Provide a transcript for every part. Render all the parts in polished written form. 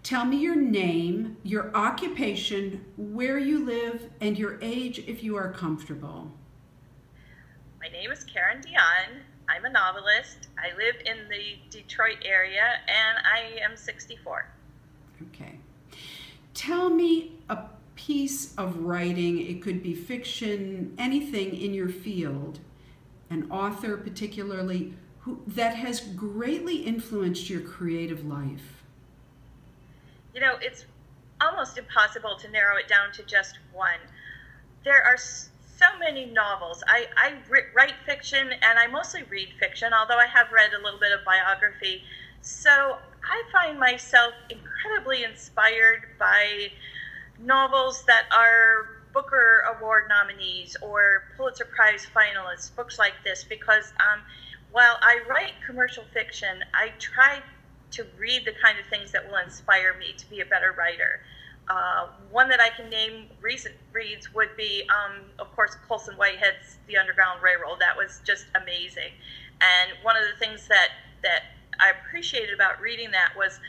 Tell me your name, your occupation, where you live, and your age if you are comfortable. My name is Dionne. I'm a novelist. I live in the Detroit area and I am 64. Okay. Tell me a piece of writing, it could be fiction, anything in your field, an author particularly, that has greatly influenced your creative life. It's almost impossible to narrow it down to just one. There are so many novels. I write fiction and I mostly read fiction, although I have read a little bit of biography. So I find myself incredibly inspired by novels that are Booker Award nominees or Pulitzer Prize finalists, books like this, because while I write commercial fiction, I try to read the kind of things that will inspire me to be a better writer. One that I can name recent reads would be, of course, Colson Whitehead's The Underground Railroad. That was just amazing. And one of the things that I appreciated about reading that was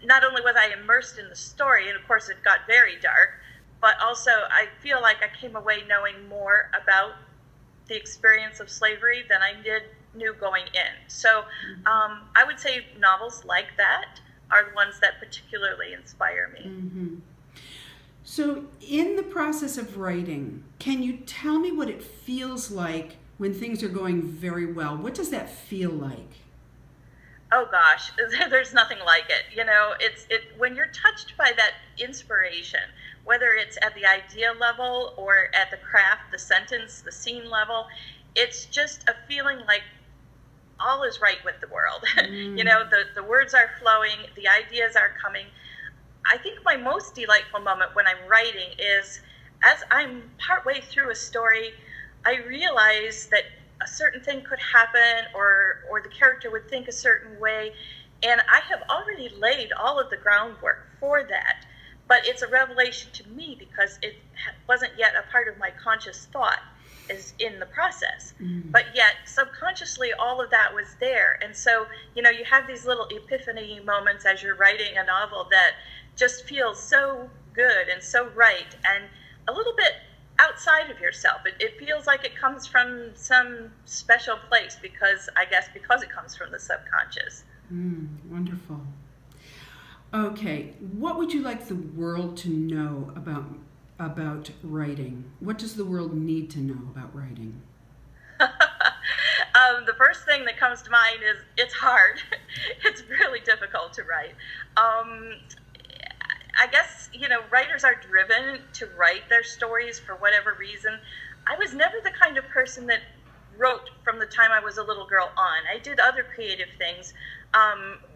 not only was I immersed in the story, and of course it got very dark, but also I feel like I came away knowing more about the experience of slavery than I knew going in. So I would say novels like that are the ones that particularly inspire me. Mm-hmm. So in the process of writing, can you tell me what it feels like when things are going very well? What does that feel like? Oh gosh, there's nothing like it. It's when you're touched by that inspiration, whether it's at the idea level or at the craft, the sentence, the scene level, it's just a feeling like all is right with the world. The words are flowing, the ideas are coming. I think my most delightful moment when I'm writing is as I'm partway through a story, I realize that a certain thing could happen or the character would think a certain way, and I have already laid all of the groundwork for that, but it's a revelation to me because it wasn't yet a part of my conscious thought is in the process. But yet subconsciously all of that was there. And so you have these little epiphany moments as you're writing a novel that just feels so good and so right and a little bit outside of yourself. It feels like it comes from some special place because it comes from the subconscious. Wonderful. Okay, what would you like the world to know about writing? What does the world need to know about writing? The first thing that comes to mind is it's hard. It's really difficult to write. I guess, writers are driven to write their stories for whatever reason. I was never the kind of person that wrote from the time I was a little girl on. I did other creative things,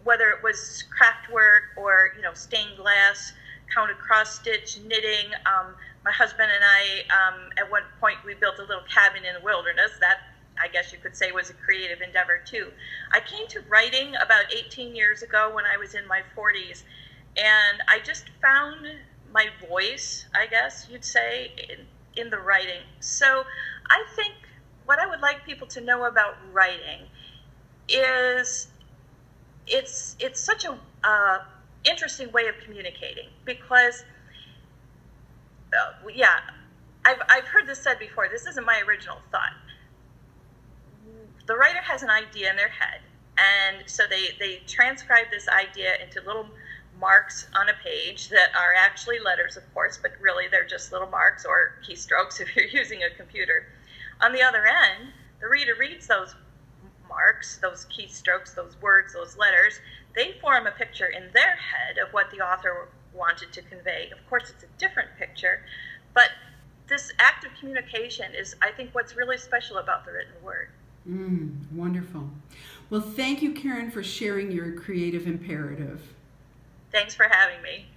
whether it was craft work or, stained glass, counted cross stitch, knitting. My husband and I, at one point, we built a little cabin in the wilderness. That, I guess you could say, was a creative endeavor too. I came to writing about 18 years ago when I was in my 40s. And I just found my voice, I guess you'd say, in the writing. So I think what I would like people to know about writing is it's such a interesting way of communicating because, I've heard this said before. This isn't my original thought. The writer has an idea in their head, and so they transcribe this idea into little marks on a page that are actually letters, of course, but really they're just little marks or keystrokes if you're using a computer. On the other end, the reader reads those marks, those keystrokes, those words, those letters. They form a picture in their head of what the author wanted to convey. Of course, it's a different picture, but this act of communication is, I think, what's really special about the written word. Wonderful. Well, thank you, Karen, for sharing your creative imperative. Thanks for having me.